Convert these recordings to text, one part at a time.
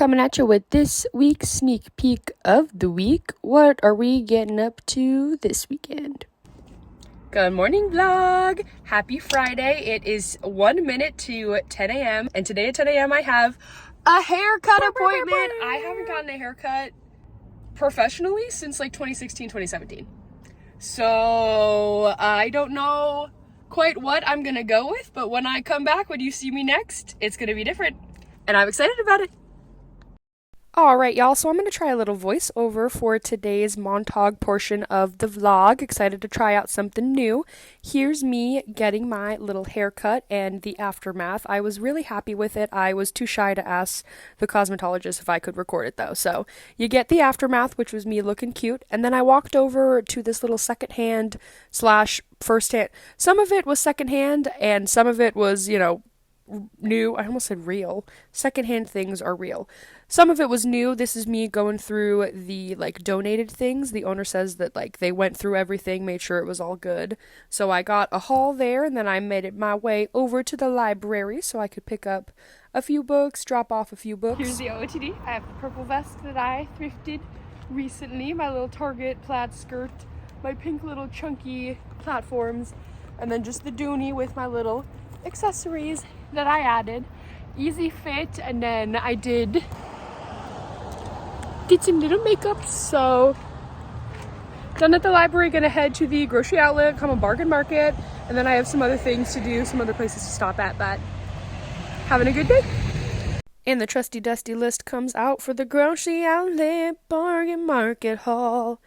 Coming at you with this week's sneak peek of the week. What are we getting up to this weekend? Good morning, vlog. Happy Friday. It is 1 minute to 10 a.m. And today at 10 a.m. I have a haircut appointment. I haven't gotten a haircut professionally since like 2016, 2017. So I don't know quite what I'm gonna go with, but when I come back, when you see me next, it's gonna be different. And I'm excited about it. Alright, y'all, so I'm going to try a little voiceover for today's Montauk portion of the vlog. Excited to try out something new. Here's me getting my little haircut and the aftermath. I was really happy with it. I was too shy to ask the cosmetologist if I could record it, though. So you get the aftermath, which was me looking cute, and then I walked over to this little secondhand slash firsthand. Some of it was secondhand, and some of it was, new. I almost said real. Secondhand things are real. Some of it was new. This is me going through the donated things. The owner says that they went through everything, made sure it was all good. So I got a haul there, and then I made it my way over to the library so I could pick up a few books, drop off a few books. Here's the OOTD. I have the purple vest that I thrifted recently, my little Target plaid skirt, my pink little chunky platforms, and then just the Dooney with my little accessories that I added. Easy fit, and then I did some little makeup. So done at the library, gonna head to the grocery outlet, come a bargain market, and then I have some other things to do, some other places to stop at, but having a good day. And the trusty dusty list comes out for the grocery outlet bargain market haul.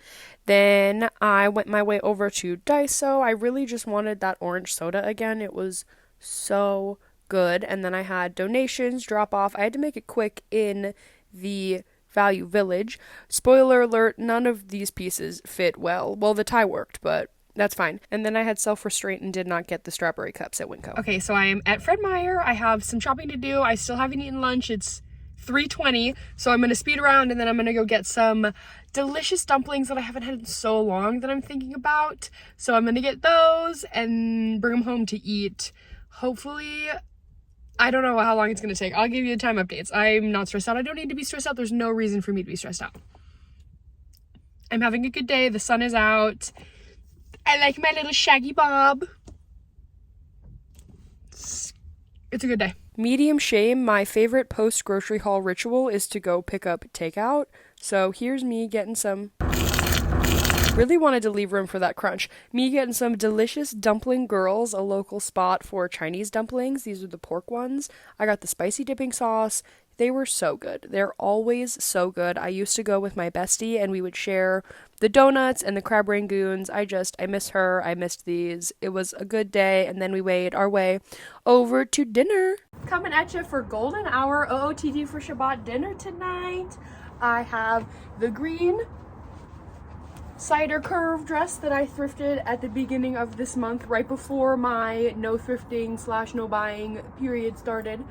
Then I went my way over to Daiso. I really just wanted that orange soda again. It was so good. And then I had donations drop off. I had to make it quick in the Value Village. Spoiler alert, none of these pieces fit well. Well, the tie worked, but that's fine. And then I had self-restraint and did not get the strawberry cups at Winco. Okay, so I am at Fred Meyer. I have some shopping to do. I still haven't eaten lunch. It's 3:20, so I'm gonna speed around, and then I'm gonna go get some delicious dumplings that I haven't had in so long that I'm thinking about. So I'm gonna get those and bring them home to eat. Hopefully, I don't know how long it's gonna take. I'll give you the time updates. I'm not stressed out. I don't need to be stressed out. There's no reason for me to be stressed out. I'm having a good day. The sun is out. I like my little shaggy bob. It's a good day. Medium shame, my favorite post-grocery haul ritual is to go pick up takeout. So here's me getting some... Really wanted to leave room for that crunch. Me getting some delicious Dumpling Girls, a local spot for Chinese dumplings. These are the pork ones. I got the spicy dipping sauce. They were so good. They're always so good. I used to go with my bestie and we would share the donuts and the crab rangoons. I miss her. I missed these. It was a good day, and then we made our way over to dinner. Coming at you for golden hour OOTD for Shabbat dinner tonight. I have the green cider curve dress that I thrifted at the beginning of this month, right before my no thrifting / no buying period started.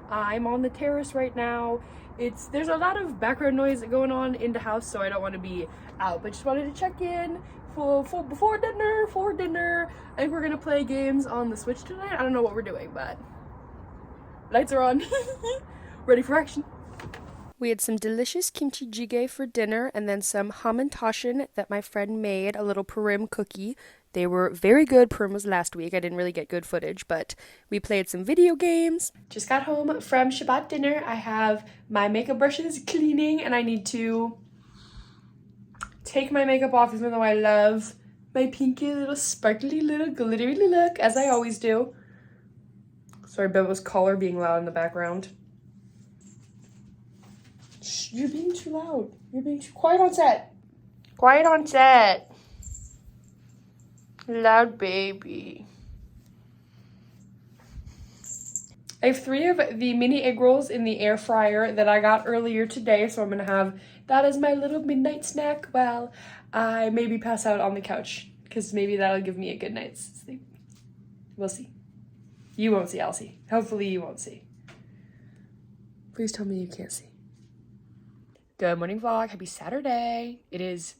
I'm on the terrace right now. There's a lot of background noise going on in the house, so I don't want to be out, but just wanted to check in before dinner. I think we're gonna play games on the Switch tonight. I don't know what we're doing, but lights are on. Ready for action. We had some delicious kimchi jjigae for dinner, and then some hamantaschen that my friend made, a little Purim cookie. They were very good. Purim was last week. I didn't really get good footage, but we played some video games. Just got home from Shabbat dinner. I have my makeup brushes cleaning, and I need to take my makeup off, even though I love my pinky little sparkly little glittery look, as I always do. Sorry, Bella's collar being loud in the background. Shh, you're being too loud. You're being too quiet on set. Quiet on set. Loud baby. I have 3 of the mini egg rolls in the air fryer that I got earlier today, so I'm gonna have that as my little midnight snack while I maybe pass out on the couch, because maybe that'll give me a good night's sleep. We'll see. You won't see, I'll see. Hopefully you won't see. Please tell me you can't see. Good morning, vlog. Happy Saturday. It is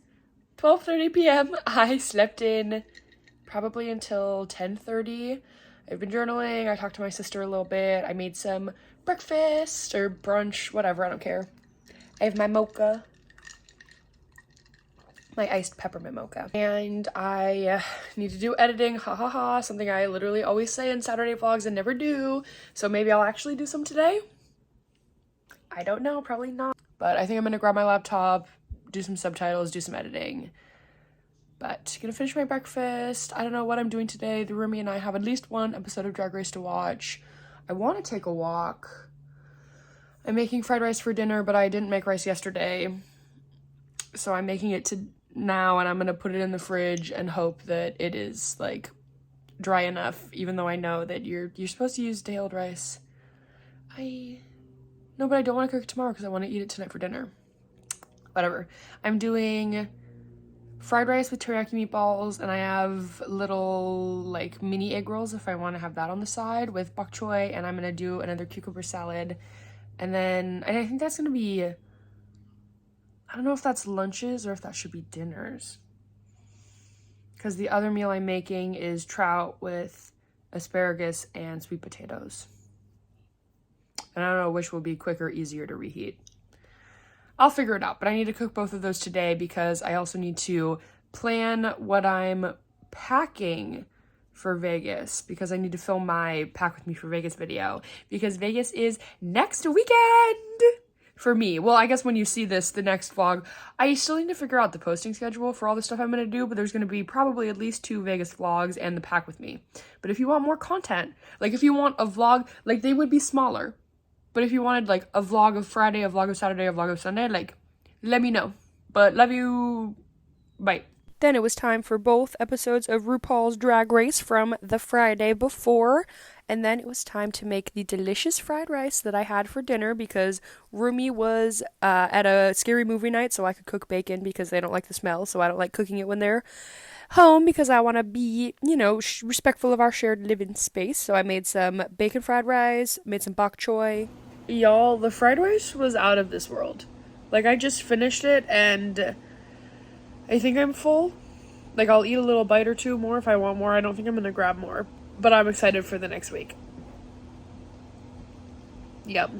12:30 p.m. I slept in probably until 10:30. I've been journaling. I talked to my sister a little bit. I made some breakfast or brunch, whatever, I don't care. I have my mocha, my iced peppermint mocha. And I need to do editing, ha ha ha, something I literally always say in Saturday vlogs and never do. So maybe I'll actually do some today. I don't know, probably not. But I think I'm gonna grab my laptop, do some subtitles, do some editing. But gonna finish my breakfast. I don't know what I'm doing today. The roomie and I have at least one episode of Drag Race to watch. I want to take a walk. I'm making fried rice for dinner, but I didn't make rice yesterday. So I'm making it to now, and I'm gonna put it in the fridge and hope that it is like dry enough, even though I know that you're supposed to use day-old rice. No, but I don't want to cook it tomorrow because I want to eat it tonight for dinner. Whatever. I'm doing fried rice with teriyaki meatballs, and I have little like mini egg rolls if I want to have that on the side with bok choy, and I'm gonna do another cucumber salad. And I think that's gonna be, I don't know if that's lunches or if that should be dinners, because the other meal I'm making is trout with asparagus and sweet potatoes. And I don't know which will be quicker, easier to reheat. I'll figure it out, but I need to cook both of those today because I also need to plan what I'm packing for Vegas, because I need to film my Pack With Me for Vegas video, because Vegas is next weekend for me. Well, I guess when you see this, the next vlog, I still need to figure out the posting schedule for all the stuff I'm going to do, but there's going to be probably at least 2 Vegas vlogs and the Pack With Me. But if you want more content, like if you want a vlog, like they would be smaller. But if you wanted like a vlog of Friday, a vlog of Saturday, a vlog of Sunday, like, let me know. But love you. Bye. Then it was time for both episodes of RuPaul's Drag Race from the Friday before. And then it was time to make the delicious fried rice that I had for dinner because Rumi was at a scary movie night, so I could cook bacon because they don't like the smell. So I don't like cooking it when they're home because I want to be, respectful of our shared living space. So I made some bacon fried rice, made some bok choy. Y'all, the fried rice was out of this world. Like, I just finished it and I think I'm full. Like, I'll eat a little bite or two more if I want more. I don't think I'm gonna grab more, but I'm excited for the next week. Yep.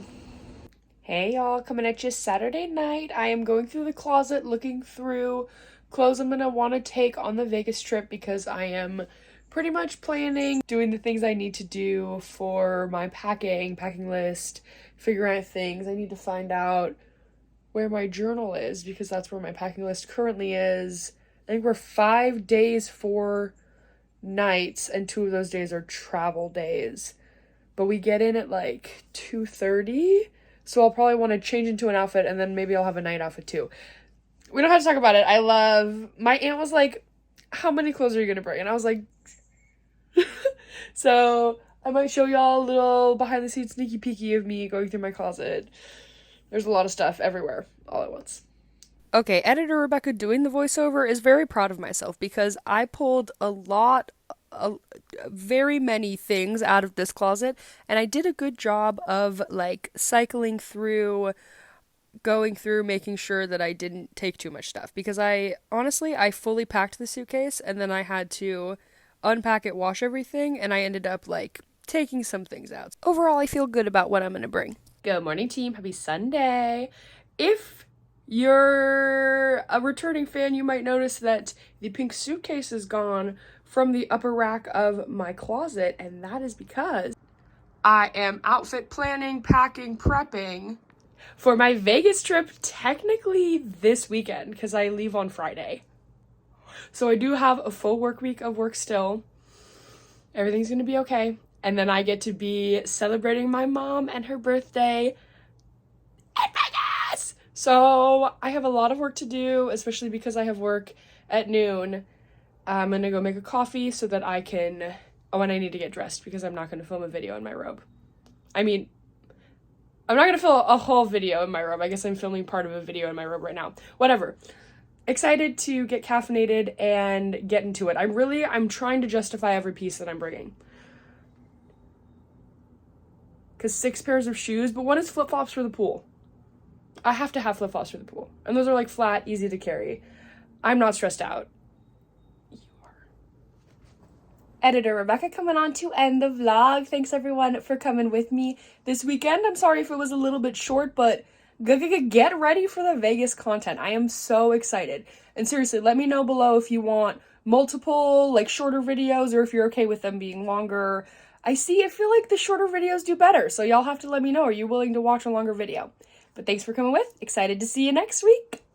Hey y'all, coming at you Saturday night. I am going through the closet looking through clothes I'm gonna want to take on the Vegas trip because I am pretty much planning, doing the things I need to do for my packing list, figuring out things. I need to find out where my journal is because that's where my packing list currently is. I think we're 5 days, 4 nights, and 2 of those days are travel days. But we get in at like 2:30, so I'll probably want to change into an outfit and then maybe I'll have a night outfit too. We don't have to talk about it. My aunt was like, how many clothes are you gonna bring? And I was like, so I might show y'all a little behind the scenes sneaky peeky of me going through my closet. There's a lot of stuff everywhere all at once. Okay, editor Rebecca doing the voiceover is very proud of myself because I pulled very many things out of this closet, and I did a good job of like cycling through, going through, making sure that I didn't take too much stuff because I fully packed the suitcase and then I had to unpack it, wash everything, and I ended up like taking some things out. Overall, I feel good about what I'm gonna bring. Good morning, team. Happy Sunday. If you're a returning fan, you might notice that the pink suitcase is gone from the upper rack of my closet, and that is because I am outfit planning, packing, prepping for my Vegas trip technically this weekend because I leave on Friday. So I do have a full work week of work still. Everything's gonna be okay. And then I get to be celebrating my mom and her birthday in Vegas! So I have a lot of work to do, especially because I have work at noon. I'm gonna go make a coffee so that I can... Oh, and I need to get dressed because I'm not gonna film a video in my robe. I mean, I'm not gonna film a whole video in my robe. I guess I'm filming part of a video in my robe right now. Whatever. Excited to get caffeinated and get into it. I'm trying to justify every piece that I'm bringing. Because 6 pairs of shoes, but one is flip-flops for the pool. I have to have flip-flops for the pool. And those are like flat, easy to carry. I'm not stressed out. You are. Editor Rebecca coming on to end the vlog. Thanks everyone for coming with me this weekend. I'm sorry if it was a little bit short, but get ready for the Vegas content. I am so excited. And seriously, let me know below if you want multiple, like, shorter videos or if you're okay with them being longer. I feel like the shorter videos do better, so y'all have to let me know. Are you willing to watch a longer video? But thanks for coming with. Excited to see you next week.